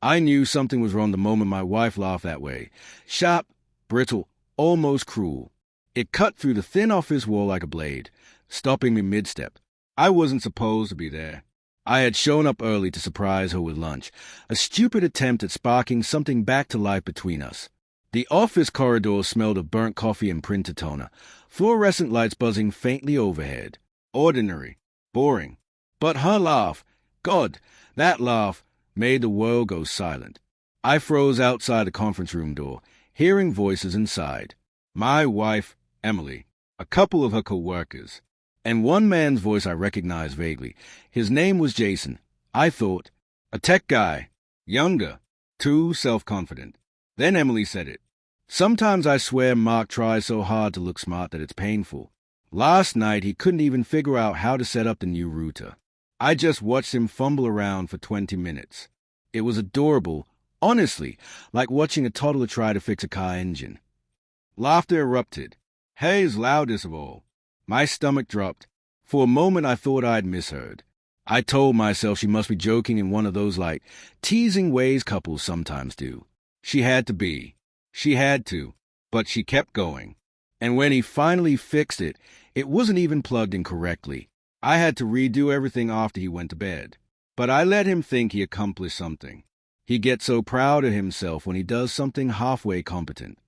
I knew something was wrong the moment my wife laughed that way. Sharp, brittle, almost cruel. It cut through the thin office wall like a blade, stopping me mid-step. I wasn't supposed to be there. I had shown up early to surprise her with lunch, a stupid attempt at sparking something back to life between us. The office corridor smelled of burnt coffee and printer toner, fluorescent lights buzzing faintly overhead. Ordinary. Boring. But her laugh, God, that laugh, made the world go silent. I froze outside the conference room door, hearing voices inside. My wife, Emily, a couple of her co-workers, and one man's voice I recognized vaguely. His name was Jason. I thought, a tech guy, younger, too self-confident. Then Emily said it. Sometimes I swear Mark tries so hard to look smart that it's painful. Last night he couldn't even figure out how to set up the new router. I just watched him fumble around for 20 minutes. It was adorable, honestly, like watching a toddler try to fix a car engine. Laughter erupted, Hayes' loudest of all. My stomach dropped. For a moment I thought I'd misheard. I told myself she must be joking in one of those, teasing ways couples sometimes do. She had to be. She had to. But she kept going. And when he finally fixed it, it wasn't even plugged in correctly. I had to redo everything after he went to bed. But I let him think he accomplished something. He gets so proud of himself when he does something halfway competent.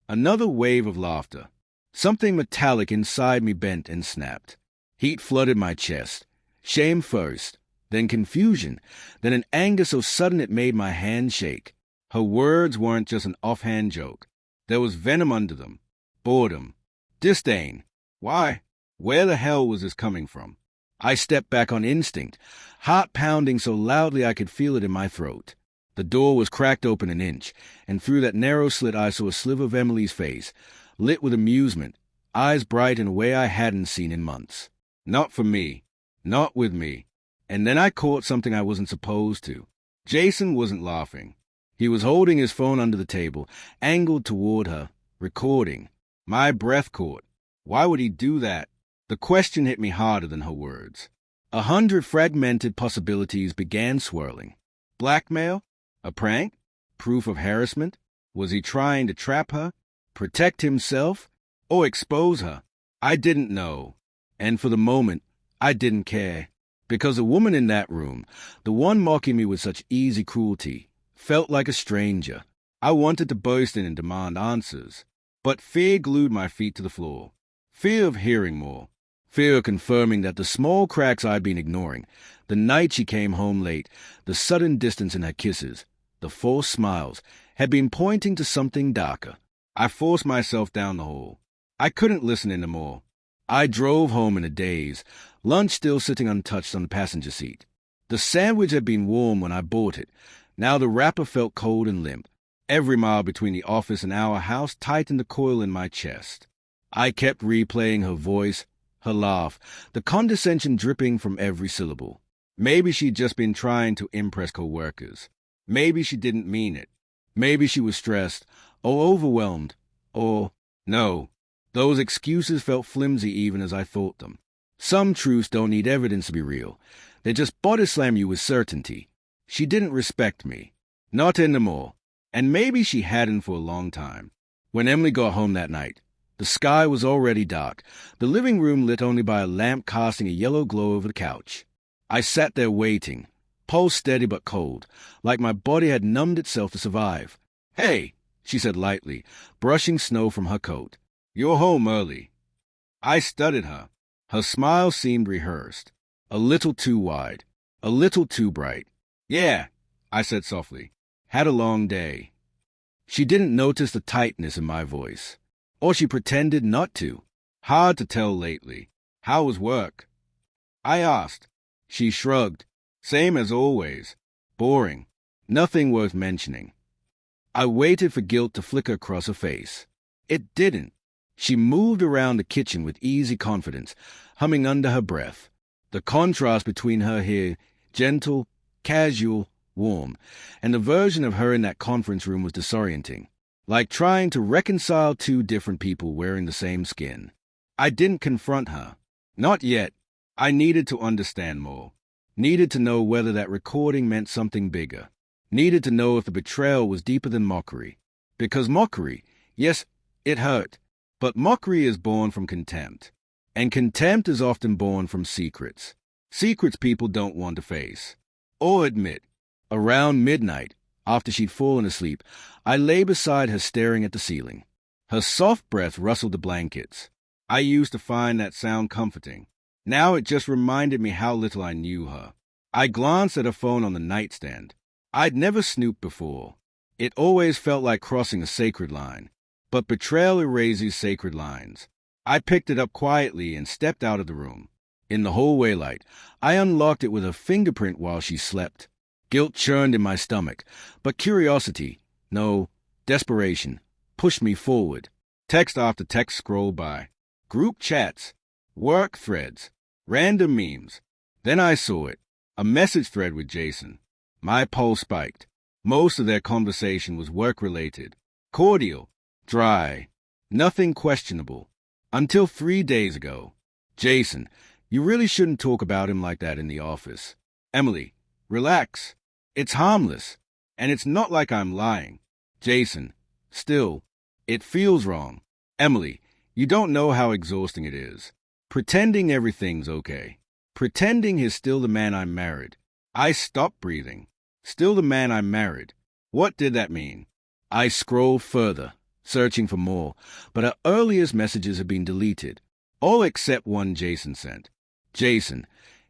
Another wave of laughter. Something metallic inside me bent and snapped. Heat flooded my chest. Shame first, then confusion, then an anger so sudden it made my hand shake. Her words weren't just an offhand joke. There was venom under them. Boredom. Disdain. Why? Where the hell was this coming from? I stepped back on instinct, heart pounding so loudly I could feel it in my throat. The door was cracked open an inch, and through that narrow slit I saw a sliver of Emily's face, lit with amusement, eyes bright in a way I hadn't seen in months. Not for me. Not with me. And then I caught something I wasn't supposed to. Jason wasn't laughing. He was holding his phone under the table, angled toward her, recording. My breath caught. Why would he do that? The question hit me harder than her words. 100 fragmented possibilities began swirling. Blackmail? A prank? Proof of harassment? Was he trying to trap her? Protect himself? Or expose her? I didn't know. And for the moment, I didn't care. Because the woman in that room, the one mocking me with such easy cruelty, felt like a stranger. I wanted to burst in and demand answers. But fear glued my feet to the floor. Fear of hearing more. Fear of confirming that the small cracks I'd been ignoring, the night she came home late, the sudden distance in her kisses, the false smiles, had been pointing to something darker. I forced myself down the hall. I couldn't listen anymore. I drove home in a daze, lunch still sitting untouched on the passenger seat. The sandwich had been warm when I bought it. Now the wrapper felt cold and limp. Every mile between the office and our house tightened the coil in my chest. I kept replaying her voice, her laugh, the condescension dripping from every syllable. Maybe she'd just been trying to impress co-workers. Maybe she didn't mean it. Maybe she was stressed, or overwhelmed, or... No, those excuses felt flimsy even as I thought them. Some truths don't need evidence to be real. They just body slam you with certainty. She didn't respect me. Not anymore. And maybe she hadn't for a long time. When Emily got home that night, the sky was already dark, the living room lit only by a lamp casting a yellow glow over the couch. I sat there waiting, pulse steady but cold, like my body had numbed itself to survive. "Hey," she said lightly, brushing snow from her coat. "You're home early." I studied her. Her smile seemed rehearsed, a little too wide, a little too bright. "Yeah," I said softly. "Had a long day." She didn't notice the tightness in my voice. Or she pretended not to. Hard to tell lately. "How was work?" I asked. She shrugged. "Same as always. Boring. Nothing worth mentioning." I waited for guilt to flicker across her face. It didn't. She moved around the kitchen with easy confidence, humming under her breath. The contrast between her here, gentle, casual, warm, and the version of her in that conference room was disorienting. Like trying to reconcile two different people wearing the same skin. I didn't confront her. Not yet. I needed to understand more. Needed to know whether that recording meant something bigger. Needed to know if the betrayal was deeper than mockery. Because mockery, yes, it hurt, but mockery is born from contempt. And contempt is often born from secrets. Secrets people don't want to face or admit. Around midnight, after she'd fallen asleep, I lay beside her staring at the ceiling. Her soft breath rustled the blankets. I used to find that sound comforting. Now it just reminded me how little I knew her. I glanced at her phone on the nightstand. I'd never snooped before. It always felt like crossing a sacred line. But betrayal erases sacred lines. I picked it up quietly and stepped out of the room. In the hallway light, I unlocked it with a fingerprint while she slept. Guilt churned in my stomach, but curiosity, no, desperation, pushed me forward. Text after text scrolled by. Group chats, work threads, random memes. Then I saw it, a message thread with Jason. My pulse spiked. Most of their conversation was work-related. Cordial, dry, nothing questionable. Until 3 days ago. Jason, you really shouldn't talk about him like that in the office. Emily, relax. It's harmless. And it's not like I'm lying. Jason, still, it feels wrong. Emily, you don't know how exhausting it is. Pretending everything's okay. Pretending he's still the man I married. I stopped breathing. Still the man I married. What did that mean? I scrolled further, searching for more, but her earliest messages had been deleted. All except one Jason sent. Jason,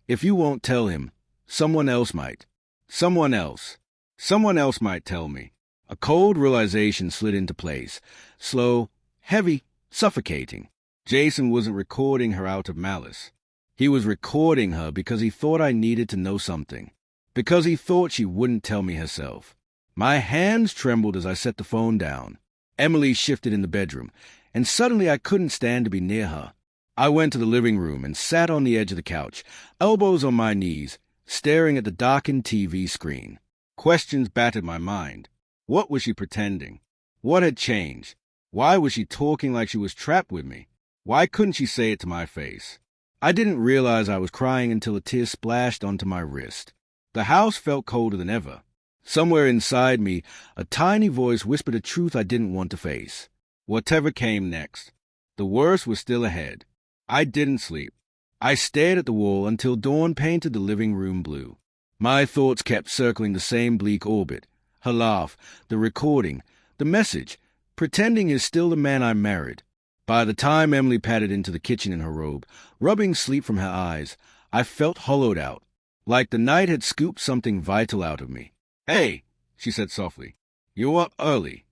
if you won't tell him, someone else might. Someone else. Someone else might tell me. A cold realization slid into place. Slow, heavy, suffocating. Jason wasn't recording her out of malice. He was recording her because he thought I needed to know something. Because he thought she wouldn't tell me herself. My hands trembled as I set the phone down. Emily shifted in the bedroom, and suddenly I couldn't stand to be near her. I went to the living room and sat on the edge of the couch, elbows on my knees, staring at the darkened TV screen. Questions battered my mind. What was she pretending? What had changed? Why was she talking like she was trapped with me? Why couldn't she say it to my face? I didn't realize I was crying until a tear splashed onto my wrist. The house felt colder than ever. Somewhere inside me, a tiny voice whispered a truth I didn't want to face. Whatever came next, the worst was still ahead. I didn't sleep. I stared at the wall until dawn painted the living room blue. My thoughts kept circling the same bleak orbit. Her laugh, the recording, the message, pretending he's still the man I married. By the time Emily padded into the kitchen in her robe, rubbing sleep from her eyes, I felt hollowed out, like the night had scooped something vital out of me. Hey, she said softly, you're up early.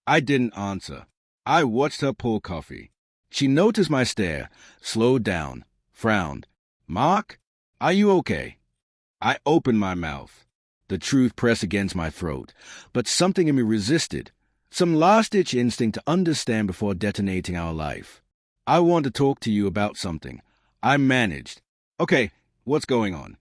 I didn't answer. I watched her pour coffee. She noticed my stare, slowed down, frowned. Mark, are you okay? I opened my mouth. The truth pressed against my throat, but something in me resisted. Some last-ditch instinct to understand before detonating our life. I want to talk to you about something. I managed. Okay, what's going on?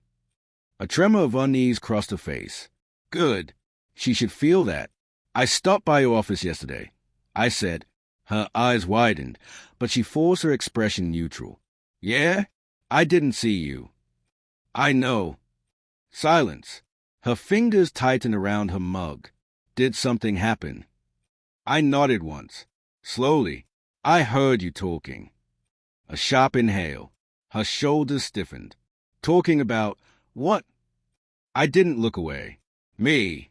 A tremor of unease crossed her face. Good. She should feel that. I stopped by your office yesterday. I said. Her eyes widened, but she forced her expression neutral. Yeah? I didn't see you. I know. Silence. Her fingers tightened around her mug. Did something happen? I nodded once. Slowly. I heard you talking. A sharp inhale. Her shoulders stiffened. Talking about what? I didn't look away. Me.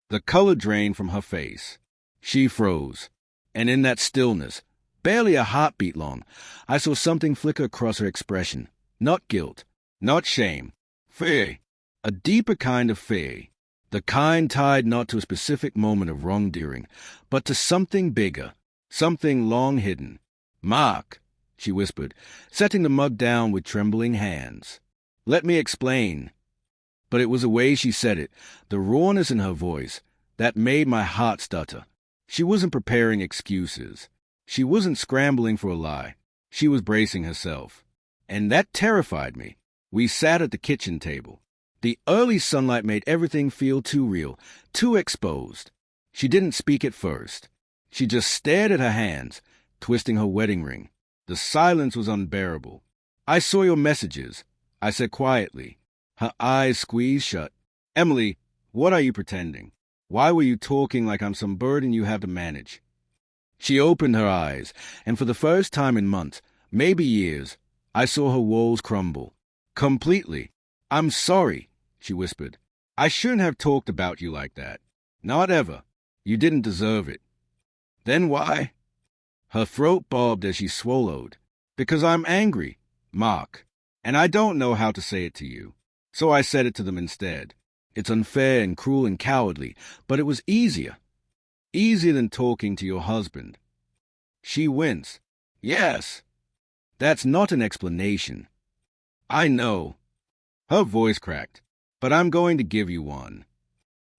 The color drained from her face. She froze. And in that stillness, barely a heartbeat long, I saw something flicker across her expression. Not guilt. Not shame. Fear. A deeper kind of fear. The kind tied not to a specific moment of wrongdoing, but to something bigger. Something long hidden. Mark, she whispered, setting the mug down with trembling hands. Let me explain. But it was the way she said it, the rawness in her voice, that made my heart stutter. She wasn't preparing excuses. She wasn't scrambling for a lie. She was bracing herself. And that terrified me. We sat at the kitchen table. The early sunlight made everything feel too real, too exposed. She didn't speak at first. She just stared at her hands, twisting her wedding ring. The silence was unbearable. I saw your messages, I said quietly. Her eyes squeezed shut. Emily, What are you pretending? Why were you talking like I'm some burden you have to manage? She opened her eyes, and for the first time in months, maybe years, I saw her walls crumble. Completely. I'm sorry, she whispered. I shouldn't have talked about you like that. Not ever. You didn't deserve it. Then why? Her throat bobbed as she swallowed. Because I'm angry, Mark, and I don't know how to say it to you. So I said it to them instead. It's unfair and cruel and cowardly, but it was easier. Easier than talking to your husband. She winced. Yes. That's not an explanation. I know. Her voice cracked. But I'm going to give you one.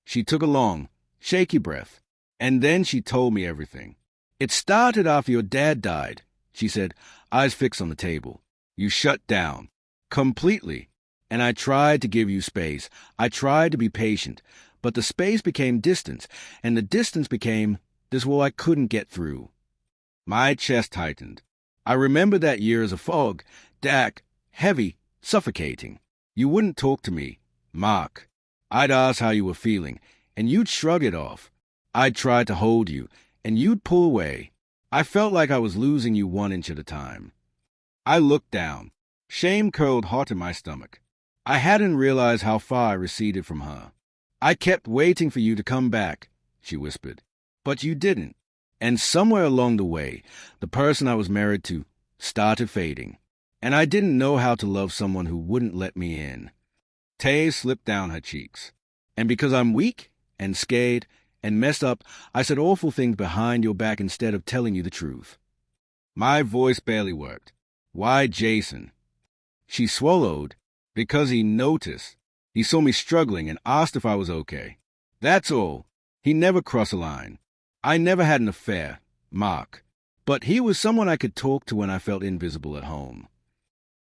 She took a long, shaky breath, and then she told me everything. It started after your dad died, she said, eyes fixed on the table. You shut down. Completely. And I tried to give you space. I tried to be patient. But the space became distance, and the distance became this wall I couldn't get through. My chest tightened. I remember that year as a fog, dark, heavy, suffocating. You wouldn't talk to me, Mark. I'd ask how you were feeling, and you'd shrug it off. I'd try to hold you, and you'd pull away. I felt like I was losing you 1 inch at a time. I looked down. Shame curled hot in my stomach. I hadn't realized how far I receded from her. I kept waiting for you to come back, she whispered. But you didn't. And somewhere along the way, the person I was married to started fading. And I didn't know how to love someone who wouldn't let me in. Tears slipped down her cheeks. And because I'm weak and scared and messed up, I said awful things behind your back instead of telling you the truth. My voice barely worked. Why Jason? She swallowed. Because he noticed. He saw me struggling and asked if I was okay. That's all. He never crossed a line. I never had an affair, Mark. But he was someone I could talk to when I felt invisible at home.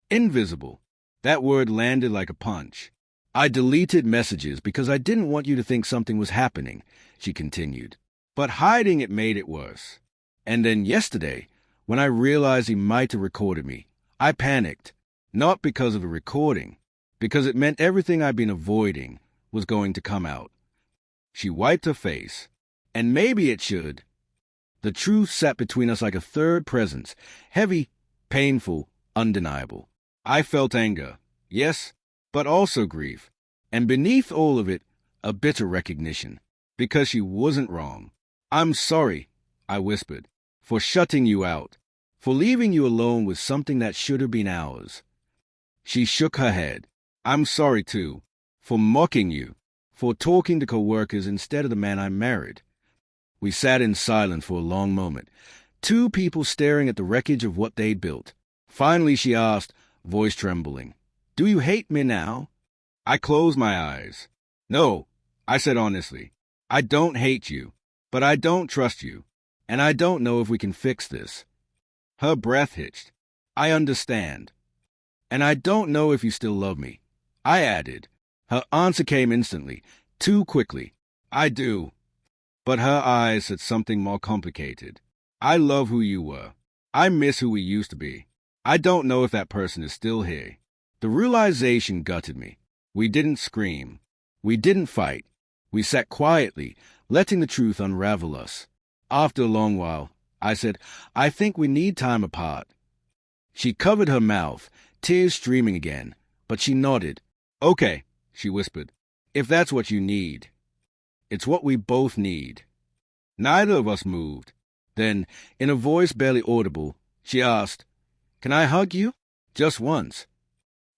Invisible. That word landed like a punch. I deleted messages because I didn't want you to think something was happening, she continued. But hiding it made it worse. And then yesterday, when I realized he might have recorded me, I panicked. Not because of the recording, because it meant everything I'd been avoiding was going to come out. She wiped her face. And maybe it should. The truth sat between us like a third presence, heavy, painful, undeniable. I felt anger, yes, but also grief. And beneath all of it, a bitter recognition, because she wasn't wrong. I'm sorry, I whispered, for shutting you out, for leaving you alone with something that should have been ours. She shook her head. I'm sorry, too, for mocking you, for talking to coworkers instead of the man I married. We sat in silence for a long moment, two people staring at the wreckage of what they'd built. Finally she asked, voice trembling, Do you hate me now? I closed my eyes. No, I said honestly, I don't hate you, but I don't trust you, and I don't know if we can fix this. Her breath hitched. I understand. And I don't know if you still love me. I added. Her answer came instantly, too quickly. I do. But her eyes said something more complicated. I love who you were. I miss who we used to be. I don't know if that person is still here. The realization gutted me. We didn't scream. We didn't fight. We sat quietly, letting the truth unravel us. After a long while, I said, I think we need time apart. She covered her mouth, tears streaming again, but she nodded. Okay, she whispered, if that's what you need. It's what we both need. Neither of us moved. Then, in a voice barely audible, she asked, Can I hug you? Just once.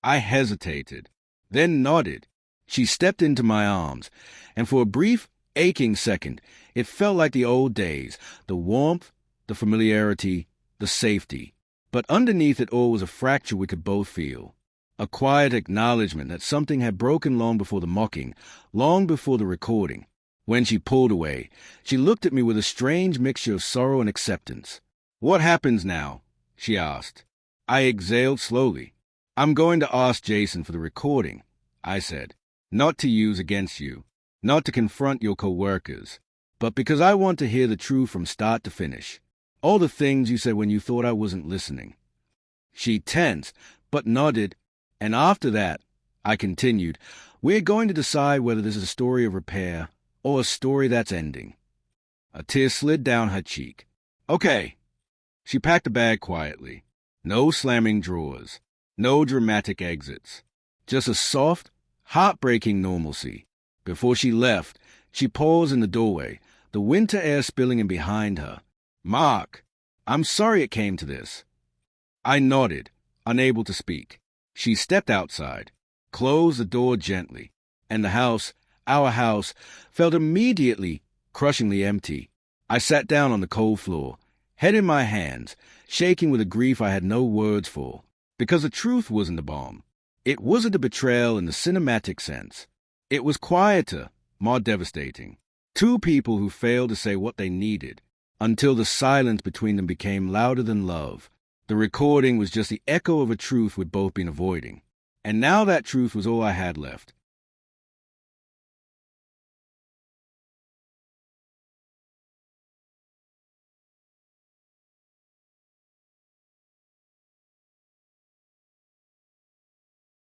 I hesitated, then nodded. She stepped into my arms, and for a brief, aching second, it felt like the old days, the warmth, the familiarity, the safety. But underneath it all was a fracture we could both feel. A quiet acknowledgement that something had broken long before the mocking, long before the recording. When she pulled away, she looked at me with a strange mixture of sorrow and acceptance. What happens now? She asked. I exhaled slowly. I'm going to ask Jason for the recording, I said. Not to use against you, not to confront your coworkers, but because I want to hear the truth from start to finish. All the things you said when you thought I wasn't listening. She tensed, but nodded, and after that, I continued, "We're going to decide whether this is a story of repair or a story that's ending." A tear slid down her cheek. "Okay." She packed the bag quietly. No slamming drawers. No dramatic exits. Just a soft, heartbreaking normalcy. Before she left, she paused in the doorway, the winter air spilling in behind her. "Mark, I'm sorry it came to this." I nodded, unable to speak. She stepped outside, closed the door gently, and the house, our house, felt immediately crushingly empty. I sat down on the cold floor, head in my hands, shaking with a grief I had no words for, because the truth wasn't a bomb. It wasn't a betrayal in the cinematic sense. It was quieter, more devastating. Two people who failed to say what they needed, until the silence between them became louder than love. The recording was just the echo of a truth we'd both been avoiding. And now that truth was all I had left.